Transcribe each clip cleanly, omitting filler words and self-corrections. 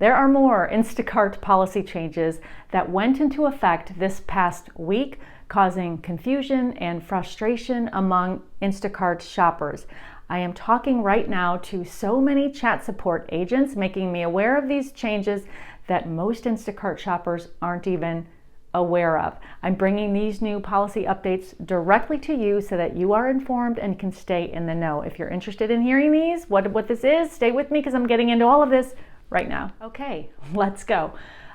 There are more Instacart policy changes that went into effect this past week, causing confusion and frustration among Instacart shoppers. I am talking right now to so many chat support agents, making me aware of these changes that most Instacart shoppers aren't even aware of. I'm bringing these new policy updates directly to you so that you are informed and can stay in the know. If you're interested in hearing these, what this is, stay with me because I'm getting into all of this right now. Okay, let's go.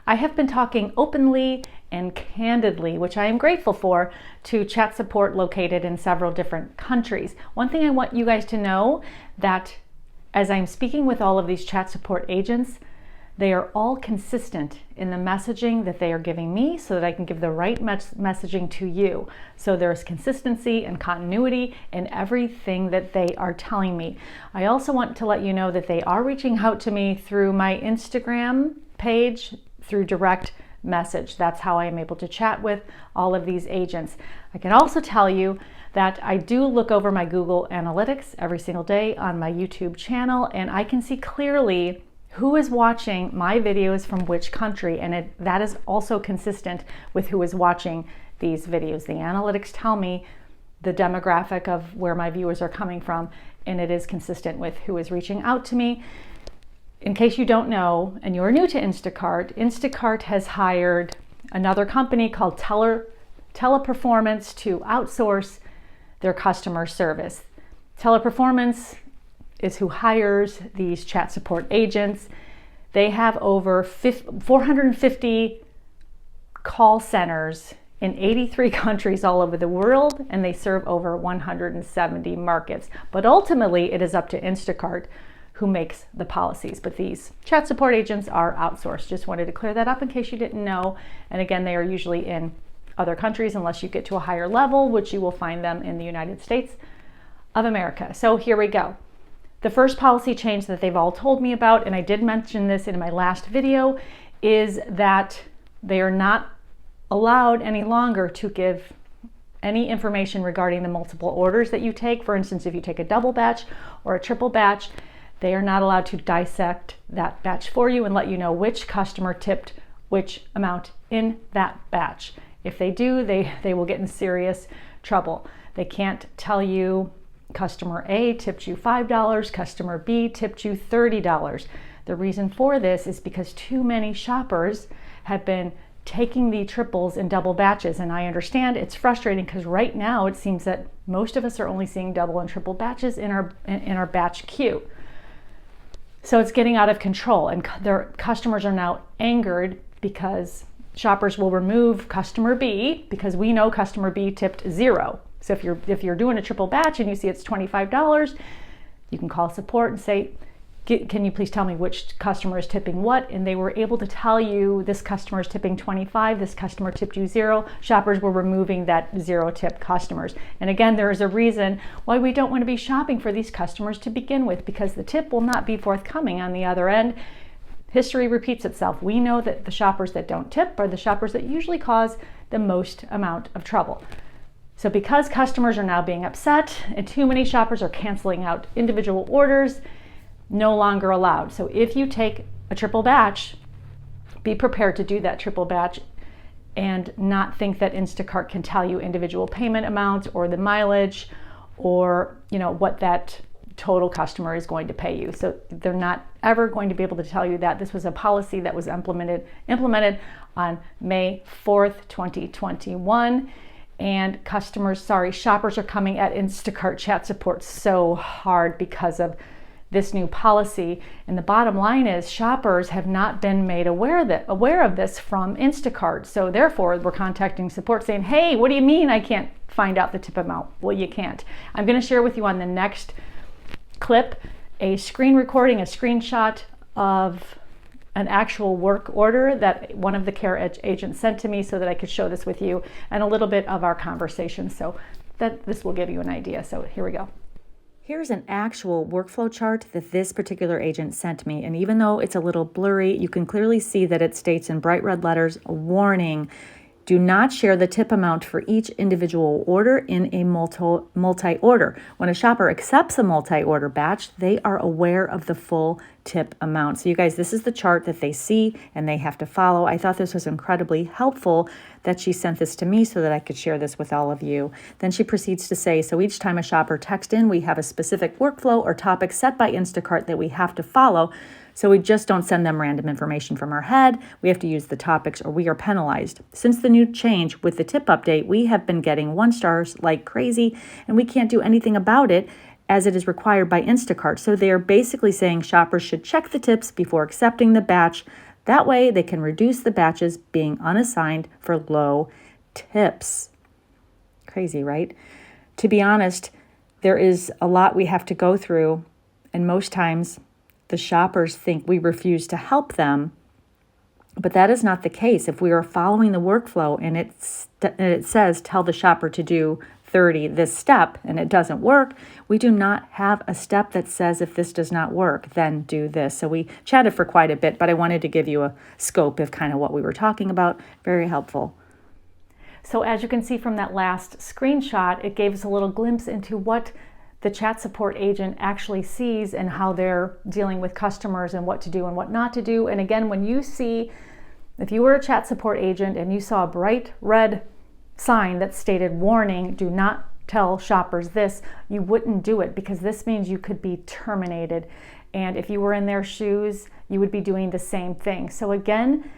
I have been talking openly and candidly, which I am grateful for, to chat support located in several different countries. One thing I want you guys to know, that as I'm speaking with all of these chat support agents, they are all consistent in the messaging that they are giving me so that I can give the right messaging to you. So there's consistency and continuity in everything that they are telling me. I also want to let you know that they are reaching out to me through my Instagram page, through direct message. That's how I am able to chat with all of these agents. I can also tell you that I do look over my Google Analytics every single day on my YouTube channel, and I can see clearly who is watching my videos from which country, and that is also consistent with who is watching these videos. The analytics tell me the demographic of where my viewers are coming from, and it is consistent with who is reaching out to me. In case you don't know, and you're new to Instacart, Instacart has hired another company called Teleperformance to outsource their customer service. Teleperformance is who hires these chat support agents. They have over 450 call centers in 83 countries all over the world, and they serve over 170 markets. But ultimately, it is up to Instacart who makes the policies. But these chat support agents are outsourced. Just wanted to clear that up in case you didn't know. And again, they are usually in other countries unless you get to a higher level, which you will find them in the United States of America. So here we go. The first policy change that they've all told me about, and I did mention this in my last video, is that they are not allowed any longer to give any information regarding the multiple orders that you take. For instance, if you take a double batch or a triple batch, they are not allowed to dissect that batch for you and let you know which customer tipped which amount in that batch. If they do, they will get in serious trouble. They can't tell you customer A tipped you $5, customer B tipped you $30. The reason for this is because too many shoppers have been taking the triples and double batches, and I understand it's frustrating because right now it seems that most of us are only seeing double and triple batches in our batch queue. So it's getting out of control, and their customers are now angered because shoppers will remove customer B because we know customer B tipped $0. So if you're doing a triple batch and you see it's $25, you can call support and say, can you please tell me which customer is tipping what? And they were able to tell you this customer is tipping 25, this customer tipped you 0. Shoppers were removing that 0 tip customers. And again, there is a reason why we don't want to be shopping for these customers to begin with, because the tip will not be forthcoming on the other end. History repeats itself. We know that the shoppers that don't tip are the shoppers that usually cause the most amount of trouble. So because customers are now being upset and too many shoppers are canceling out individual orders, no longer allowed. So if you take a triple batch, be prepared to do that triple batch and not think that Instacart can tell you individual payment amounts or the mileage or what that total customer is going to pay you. So they're not ever going to be able to tell you that. This was a policy that was implemented on May 4th, 2021. And shoppers are coming at Instacart chat support so hard because of this new policy. And the bottom line is shoppers have not been made aware of this from Instacart. So therefore, we're contacting support saying, hey, what do you mean I can't find out the tip amount? Well, you can't. I'm going to share with you on the next clip a screen recording, a screenshot of an actual work order that one of the care agents sent to me so that I could show this with you and a little bit of our conversation so that this will give you an idea. So here we go. Here's an actual workflow chart that this particular agent sent me. And even though it's a little blurry, you can clearly see that it states in bright red letters, a warning, do not share the tip amount for each individual order in a multi-order. When a shopper accepts a multi-order batch, they are aware of the full tip amount. So you guys, this is the chart that they see and they have to follow. I thought this was incredibly helpful that she sent this to me so that I could share this with all of you. Then she proceeds to say, so each time a shopper texts in, we have a specific workflow or topic set by Instacart that we have to follow. So we just don't send them random information from our head. We have to use the topics or we are penalized. Since the new change with the tip update, we have been getting 1 stars like crazy and we can't do anything about it as it is required by Instacart. So they are basically saying shoppers should check the tips before accepting the batch. That way they can reduce the batches being unassigned for low tips. Crazy, right? To be honest, there is a lot we have to go through, and most times the shoppers think we refuse to help them, but that is not the case. If we are following the workflow and it says tell the shopper to do 30 this step and it doesn't work, we do not have a step that says if this does not work, then do this. So we chatted for quite a bit, but I wanted to give you a scope of kind of what we were talking about. Very helpful. So as you can see from that last screenshot, it gave us a little glimpse into what the chat support agent actually sees and how they're dealing with customers and what to do and what not to do. And again, when you see, if you were a chat support agent and you saw a bright red sign that stated warning, do not tell shoppers this, you wouldn't do it because this means you could be terminated. And if you were in their shoes, you would be doing the same thing. So again,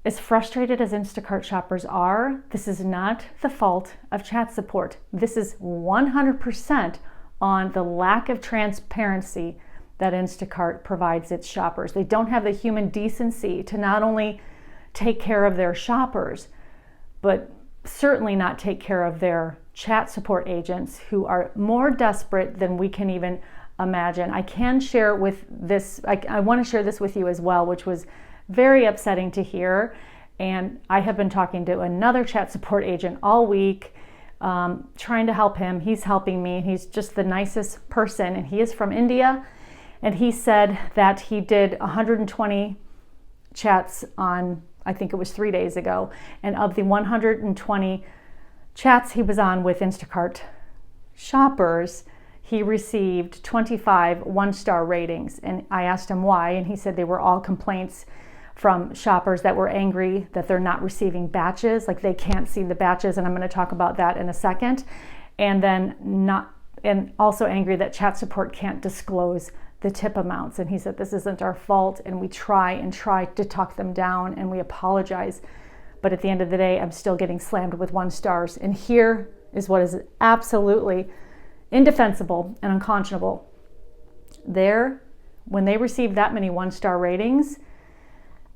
as frustrated as Instacart shoppers are, this is not the fault of chat support. This is 100% on the lack of transparency that Instacart provides its shoppers. They don't have the human decency to not only take care of their shoppers, but certainly not take care of their chat support agents who are more desperate than we can even imagine. I can share with this, I want to share this with you as well, which was very upsetting to hear. And I have been talking to another chat support agent all week, trying to help him. He's helping me. He's just the nicest person, and he is from India. And he said that he did 120 chats on, I think it was 3 days ago. And of the 120 chats he was on with Instacart Shoppers, he received 25 one-star ratings. And I asked him why, and he said they were all complaints from shoppers that were angry that they're not receiving batches, like they can't see the batches, and I'm going to talk about that in a second. And also angry that chat support can't disclose the tip amounts. And he said this isn't our fault, and we try to talk them down, and we apologize. But at the end of the day, I'm still getting slammed with 1 stars. And here is what is absolutely indefensible and unconscionable. When they receive that many 1-star ratings,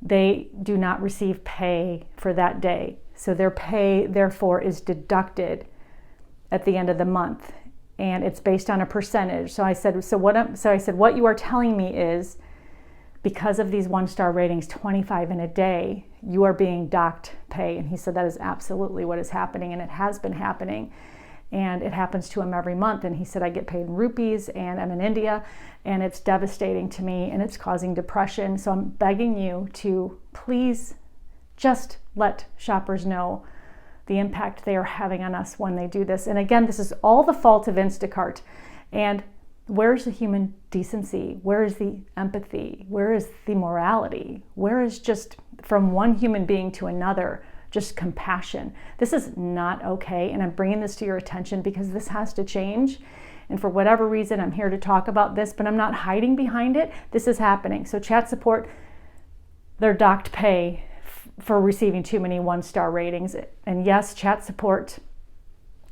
they do not receive pay for that day. So their pay, therefore, is deducted at the end of the month, and it's based on a percentage. So I said, what you are telling me is because of these 1-star ratings, 25 in a day, you are being docked pay. And he said that is absolutely what is happening, and it has been happening. And it happens to him every month. And he said, I get paid in rupees and I'm in India, and it's devastating to me and it's causing depression. So I'm begging you to please just let shoppers know the impact they are having on us when they do this. And again, this is all the fault of Instacart. And where's the human decency? Where is the empathy? Where is the morality? Where is just from one human being to another, just compassion? This is not okay, and I'm bringing this to your attention because this has to change. And for whatever reason, I'm here to talk about this, but I'm not hiding behind it. This is happening. So chat support, they're docked pay for receiving too many 1-star ratings. And yes, chat support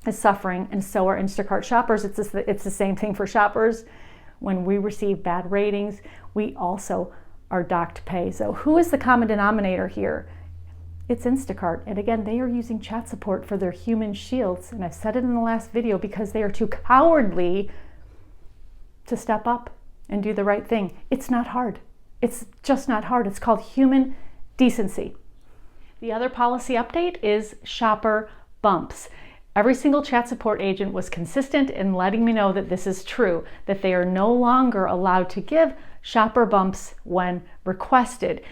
is suffering, and so are Instacart shoppers. It's the same thing for shoppers. When we receive bad ratings, we also are docked pay. So who is the common denominator here? It's Instacart. And again, they are using chat support for their human shields. And I've said it in the last video because they are too cowardly to step up and do the right thing. It's not hard. It's just not hard. It's called human decency. The other policy update is shopper bumps. Every single chat support agent was consistent in letting me know that this is true, that they are no longer allowed to give shopper bumps when requested.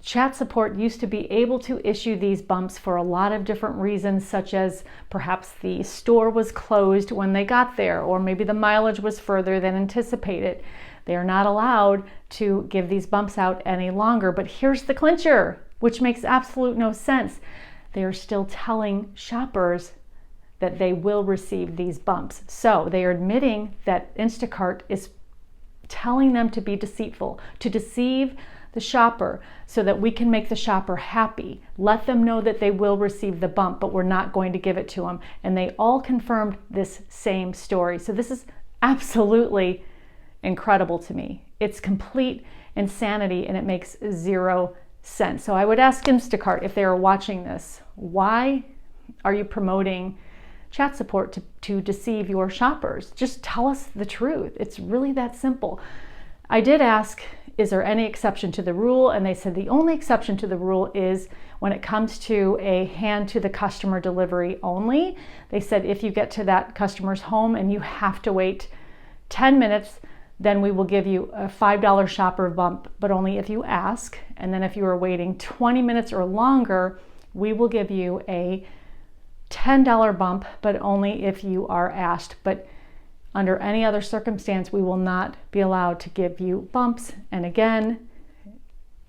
Chat support used to be able to issue these bumps for a lot of different reasons, such as perhaps the store was closed when they got there, or maybe the mileage was further than anticipated. They are not allowed to give these bumps out any longer. But here's the clincher, which makes absolute no sense. They are still telling shoppers that they will receive these bumps. So they are admitting that Instacart is telling them to be deceitful, to deceive the shopper so that we can make the shopper happy. Let them know that they will receive the bump, but we're not going to give it to them. And they all confirmed this same story. So this is absolutely incredible to me. It's complete insanity and it makes zero sense. So I would ask Instacart, if they are watching this, why are you promoting chat support to deceive your shoppers? Just tell us the truth. It's really that simple. I did ask, is there any exception to the rule? And they said the only exception to the rule is when it comes to a hand to the customer delivery only. They said if you get to that customer's home and you have to wait 10 minutes, then we will give you a $5 shopper bump, but only if you ask. And then if you are waiting 20 minutes or longer, we will give you a $10 bump, but only if you are asked. But under any other circumstance, we will not be allowed to give you bumps. And again,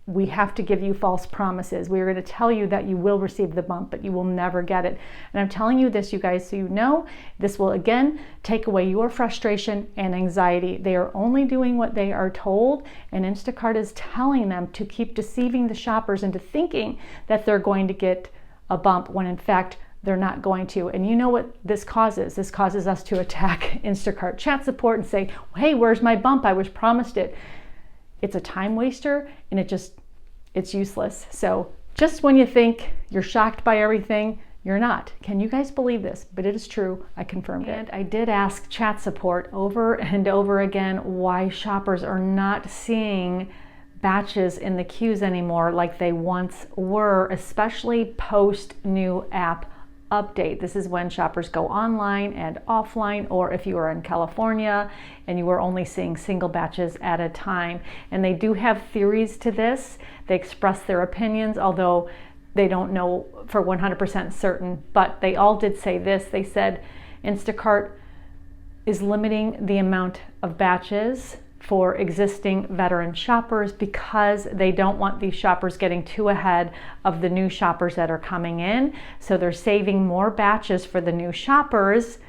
we have to give you false promises. We are going to tell you that you will receive the bump, but you will never get it. And I'm telling you this, you guys, so you know, this will again take away your frustration and anxiety. They are only doing what they are told, and Instacart is telling them to keep deceiving the shoppers into thinking that they're going to get a bump when in fact they're not going to. And you know what this causes? This causes us to attack Instacart chat support and say, hey, where's my bump? I was promised it. It's a time waster and it's useless. So just when you think you're shocked by everything, you're not. Can you guys believe this? But it is true. I confirmed it. And I did ask chat support over and over again why shoppers are not seeing batches in the queues anymore like they once were, especially post new app update. This is when shoppers go online and offline, or if you are in California and you are only seeing single batches at a time. And they do have theories to this. They express their opinions, although they don't know for 100% certain, but they all did say this. They said Instacart is limiting the amount of batches for existing veteran shoppers because they don't want these shoppers getting too ahead of the new shoppers that are coming in. So they're saving more batches for the new shoppers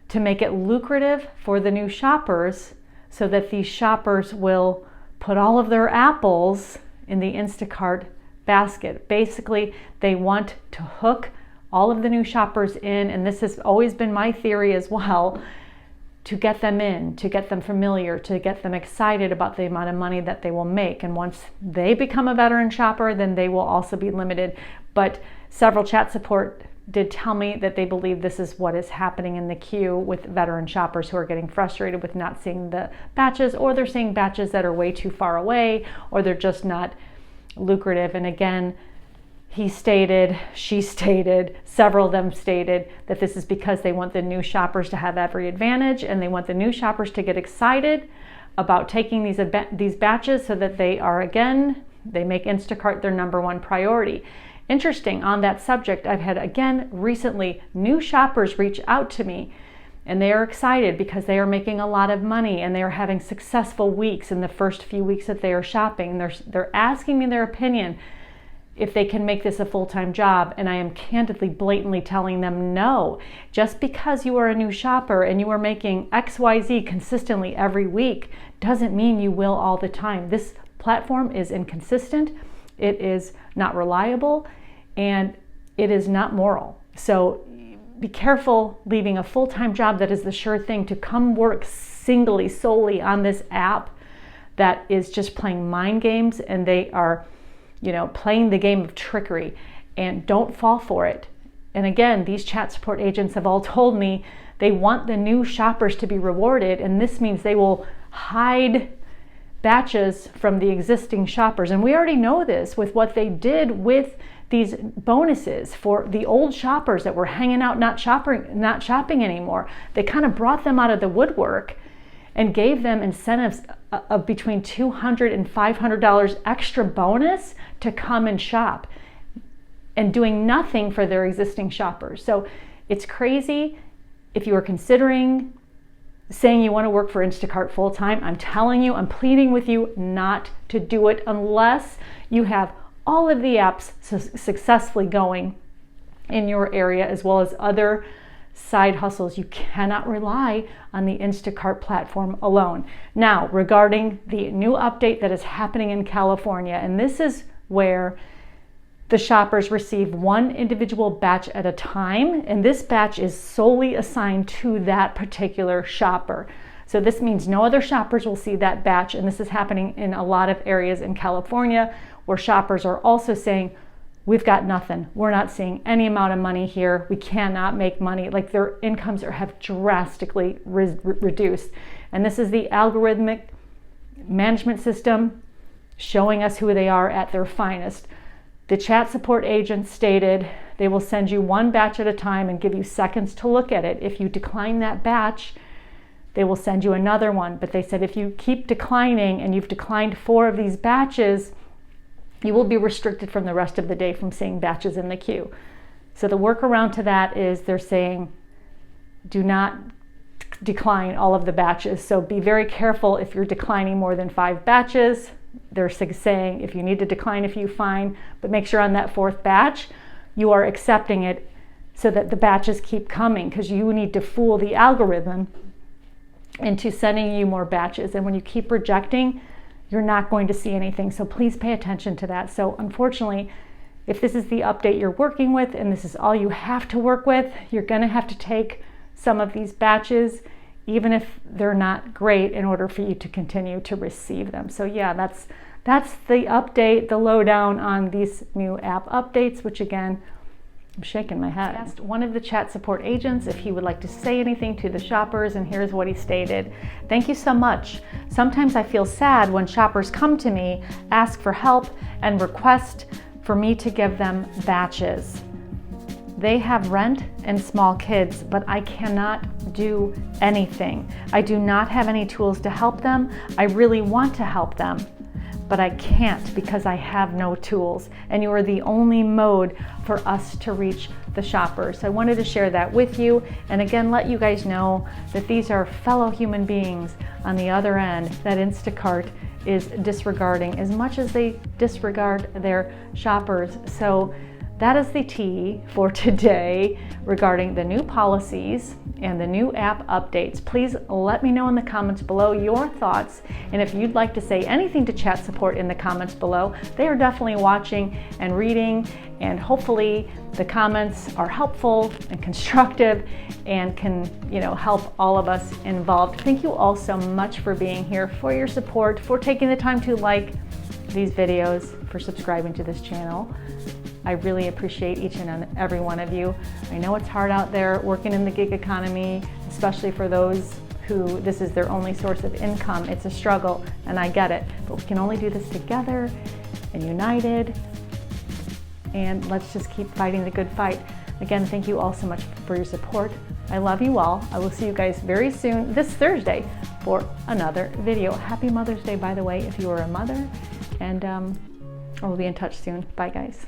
to make it lucrative for the new shoppers so that these shoppers will put all of their apples in the Instacart basket. Basically, they want to hook all of the new shoppers in, and this has always been my theory as well, to get them in, to get them familiar, to get them excited about the amount of money that they will make. And once they become a veteran shopper, then they will also be limited. But several chat support did tell me that they believe this is what is happening in the queue with veteran shoppers who are getting frustrated with not seeing the batches, or they're seeing batches that are way too far away, or they're just not lucrative. And again, he stated, she stated, several of them stated that this is because they want the new shoppers to have every advantage, and they want the new shoppers to get excited about taking these batches so that they make Instacart their number one priority. Interesting, on that subject, I've had again recently new shoppers reach out to me, and they are excited because they are making a lot of money and they are having successful weeks in the first few weeks that they are shopping. They're asking me their opinion if they can make this a full-time job, and I am candidly, blatantly telling them no. Just because you are a new shopper and you are making XYZ consistently every week doesn't mean you will all the time. This platform is inconsistent, it is not reliable, and it is not moral. So be careful leaving a full-time job that is the sure thing to come work solely on this app that is just playing mind games, and they are playing the game of trickery, and don't fall for it. And again, these chat support agents have all told me they want the new shoppers to be rewarded, and this means they will hide batches from the existing shoppers. And we already know this with what they did with these bonuses for the old shoppers that were hanging out, not shopping anymore. They kind of brought them out of the woodwork, and gave them incentives of between $200 and $500 extra bonus to come and shop, and doing nothing for their existing shoppers. So it's crazy. If you are considering saying you want to work for Instacart full-time, I'm telling you, I'm pleading with you not to do it unless you have all of the apps successfully going in your area, as well as other side hustles. You cannot rely on the Instacart platform alone. Now, regarding the new update that is happening in California, and this is where the shoppers receive one individual batch at a time, and this batch is solely assigned to that particular shopper. So this means no other shoppers will see that batch, and this is happening in a lot of areas in California where shoppers are also saying, we've got nothing. We're not seeing any amount of money here. We cannot make money. Like, their incomes have drastically reduced. And this is the algorithmic management system showing us who they are at their finest. The chat support agents stated they will send you one batch at a time and give you seconds to look at it. If you decline that batch, they will send you another one. But they said if you keep declining and you've declined 4 of these batches, you will be restricted from the rest of the day from seeing batches in the queue. So the workaround to that is they're saying do not decline all of the batches. So be very careful if you're declining more than 5 batches. They're saying if you need to decline a few, fine, but make sure on that 4th batch you are accepting it so that the batches keep coming, because you need to fool the algorithm into sending you more batches. And when you keep rejecting, you're not going to see anything. So please pay attention to that. So unfortunately, if this is the update you're working with and this is all you have to work with, you're going to have to take some of these batches, even if they're not great, in order for you to continue to receive them. So yeah, that's the update, the lowdown on these new app updates, which again, I'm shaking my head. I asked one of the chat support agents if he would like to say anything to the shoppers, and here's what he stated. Thank you so much. Sometimes I feel sad when shoppers come to me, ask for help, and request for me to give them batches. They have rent and small kids, but I cannot do anything. I do not have any tools to help them. I really want to help them, but I can't because I have no tools, and you are the only mode for us to reach the shoppers. So I wanted to share that with you, and again, let you guys know that these are fellow human beings on the other end that Instacart is disregarding as much as they disregard their shoppers. So that is the tea for today regarding the new policies and the new app updates. Please let me know in the comments below your thoughts, and if you'd like to say anything to chat support in the comments below, they are definitely watching and reading, and hopefully the comments are helpful and constructive and can, help all of us involved. Thank you all so much for being here, for your support, for taking the time to like these videos, for subscribing to this channel. I really appreciate each and every one of you. I know it's hard out there working in the gig economy, especially for those who this is their only source of income. It's a struggle, and I get it, but we can only do this together and united, and let's just keep fighting the good fight. Again, thank you all so much for your support. I love you all. I will see you guys very soon, this Thursday, for another video. Happy Mother's Day, by the way, if you are a mother, and I will be in touch soon. Bye, guys.